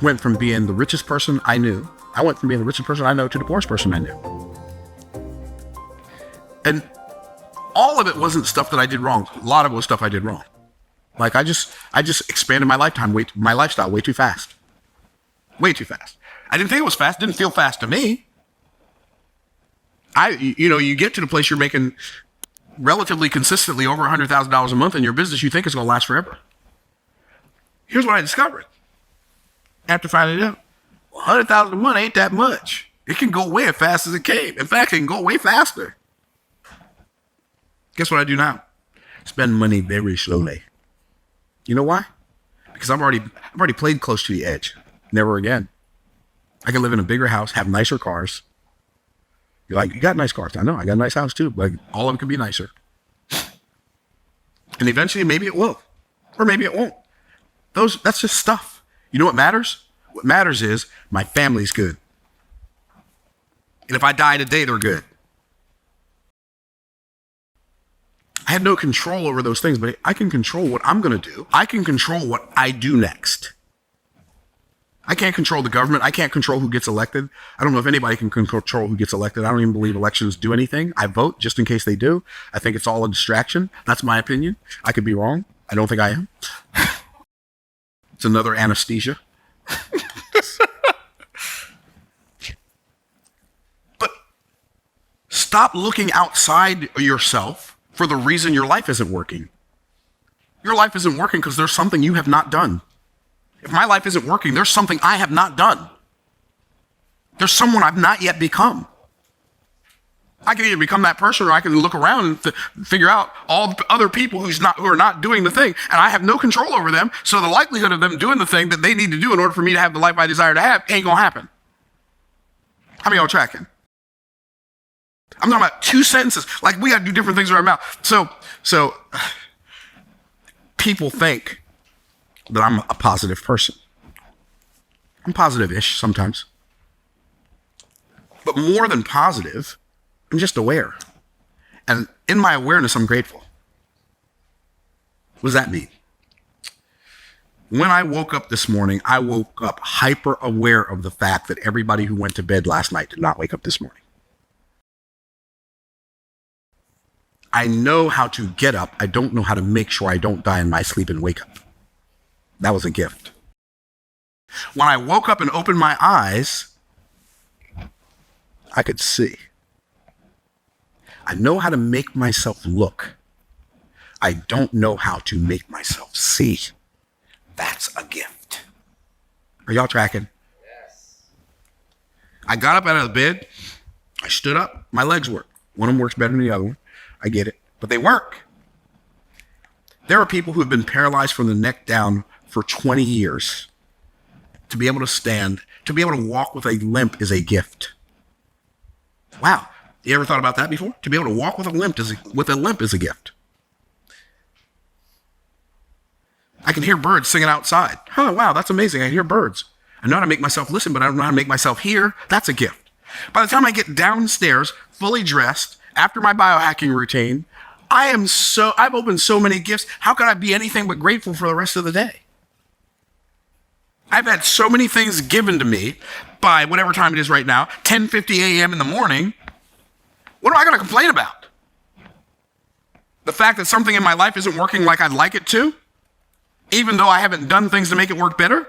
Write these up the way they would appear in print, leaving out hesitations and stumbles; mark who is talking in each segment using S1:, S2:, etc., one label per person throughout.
S1: went from being the richest person I knew. I went from being the richest person I know to the poorest person I knew. And all of it wasn't stuff that I did wrong. A lot of it was stuff I did wrong. Like I just expanded my lifestyle way too fast. Way too fast. I didn't think it was fast. It didn't feel fast to me. You get to the place you're making relatively consistently over $100,000 a month in your business, you think it's going to last forever. Here's what I discovered after finding out. $100,000 a month ain't that much. It can go away as fast as it came. In fact, it can go away faster. Guess what I do now? Spend money very slowly. You know why? Because I've already played close to the edge. Never again. I can live in a bigger house, have nicer cars. You're like, you got nice cars. I know, I got a nice house too, but all of them can be nicer. And eventually, maybe it will. Or maybe it won't. That's just stuff. You know what matters? What matters is my family's good. And if I die today, they're good. I had no control over those things, but I can control what I'm going to do. I can control what I do next. I can't control the government. I can't control who gets elected. I don't know if anybody can control who gets elected. I don't even believe elections do anything. I vote just in case they do. I think it's all a distraction. That's my opinion. I could be wrong. I don't think I am. It's another anesthesia. But stop looking outside yourself for the reason your life isn't working. Your life isn't working because there's something you have not done. If my life isn't working, there's something I have not done. There's someone I've not yet become. I can either become that person or I can look around and figure out all the other people who are not doing the thing, and I have no control over them, so the likelihood of them doing the thing that they need to do in order for me to have the life I desire to have ain't gonna happen. How many of y'all tracking? I'm talking about 2 sentences. Like, we gotta do different things with our mouth. So people think that I'm a positive person. I'm positive-ish sometimes. But more than positive, I'm just aware. And in my awareness, I'm grateful. What does that mean? When I woke up this morning, I woke up hyper aware of the fact that everybody who went to bed last night did not wake up this morning. I know how to get up. I don't know how to make sure I don't die in my sleep and wake up. That was a gift. When I woke up and opened my eyes, I could see. I know how to make myself look. I don't know how to make myself see. That's a gift. Are y'all tracking? Yes. I got up out of the bed. I stood up. My legs work. One of them works better than the other one. I get it. But they work. There are people who have been paralyzed from the neck down for 20 years. To be able to stand, to be able to walk with a limp is a gift. Wow. You ever thought about that before? To be able to walk with a limp is a gift. I can hear birds singing outside. Oh, wow, that's amazing. I hear birds. I know how to make myself listen, but I don't know how to make myself hear. That's a gift. By the time I get downstairs, fully dressed, after my biohacking routine, I've opened so many gifts. How could I be anything but grateful for the rest of the day? I've had so many things given to me by whatever time it is right now, 10:50 a.m. in the morning. What am I going to complain about? The fact that something in my life isn't working like I'd like it to, even though I haven't done things to make it work better?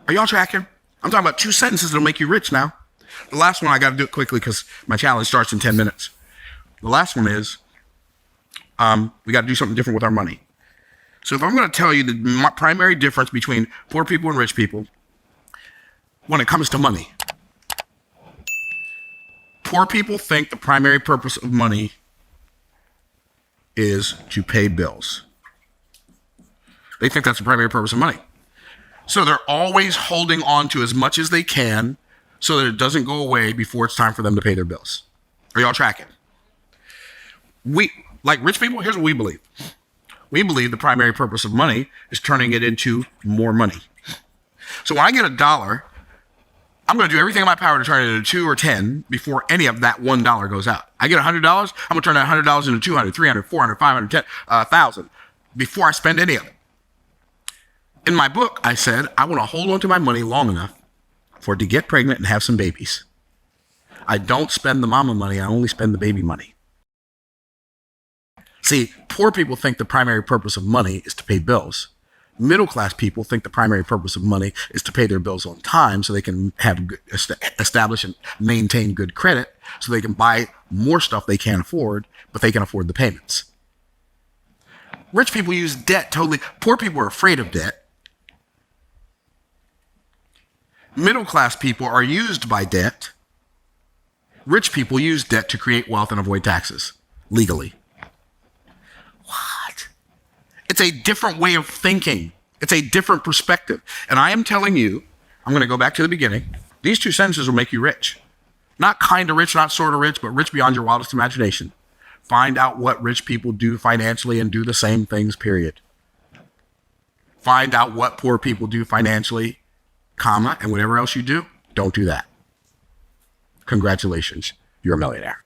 S1: Are y'all tracking? I'm talking about 2 sentences that'll make you rich now. The last one, I got to do it quickly because my challenge starts in 10 minutes. The last one is, we got to do something different with our money. So if I'm going to tell you the primary difference between poor people and rich people when it comes to money, poor people think the primary purpose of money is to pay bills. They think that's the primary purpose of money. So they're always holding on to as much as they can so that it doesn't go away before it's time for them to pay their bills. Are y'all tracking? We, like rich people, here's what we believe. We believe the primary purpose of money is turning it into more money. So when I get $1, I'm going to do everything in my power to turn it into 2 or 10 before any of that $1 goes out. I get $100, I'm going to turn that $100 into 200, 300, 400, 500, 1,000 before I spend any of it. In my book, I said, I want to hold on to my money long enough for it to get pregnant and have some babies. I don't spend the mama money. I only spend the baby money. See, poor people think the primary purpose of money is to pay bills. Middle-class people think the primary purpose of money is to pay their bills on time so they can have establish and maintain good credit so they can buy more stuff they can't afford, but they can afford the payments. Rich people use debt totally. Poor people are afraid of debt. Middle-class people are used by debt. Rich people use debt to create wealth and avoid taxes legally. What? It's a different way of thinking. It's a different perspective. And I am telling you, I'm going to go back to the beginning. These two sentences will make you rich. Not kind of rich, not sort of rich, but rich beyond your wildest imagination. Find out what rich people do financially and do the same things, period. Find out what poor people do financially, comma, and whatever else you do, don't do that. Congratulations, you're a millionaire.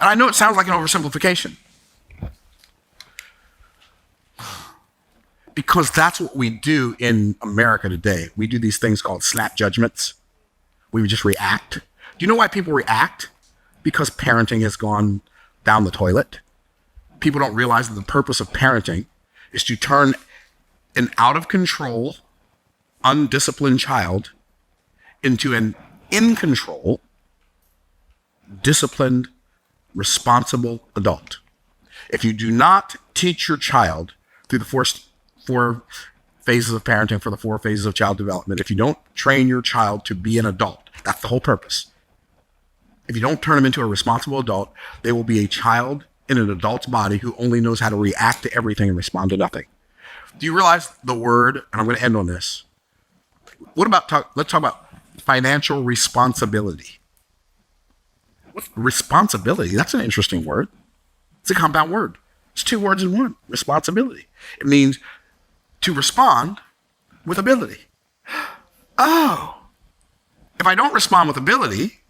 S1: And I know it sounds like an oversimplification, because that's what we do in America today. We do these things called snap judgments. We just react. Do you know why people react? Because parenting has gone down the toilet. People don't realize that the purpose of parenting is to turn an out of control, undisciplined child into an in control, disciplined, responsible adult. If you do not teach your child through the four phases of parenting, for the 4 phases of child development, if you don't train your child to be an adult, that's the whole purpose. If you don't turn them into a responsible adult, they will be a child in an adult's body who only knows how to react to everything and respond to nothing. Do you realize the word, and I'm going to end on this. Let's talk about financial responsibility. What's responsibility? That's an interesting word. It's a compound word. It's 2 words in one, responsibility. It means to respond with ability. Oh, if I don't respond with ability,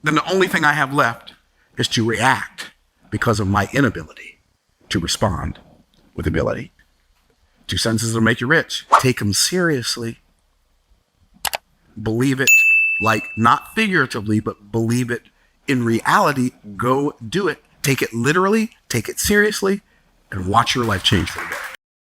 S1: then the only thing I have left is to react because of my inability to respond with ability. 2 sentences will make you rich. Take them seriously. Believe it, like not figuratively, but believe it in reality. Go do it. Take it literally, take it seriously, and watch your life change for the better.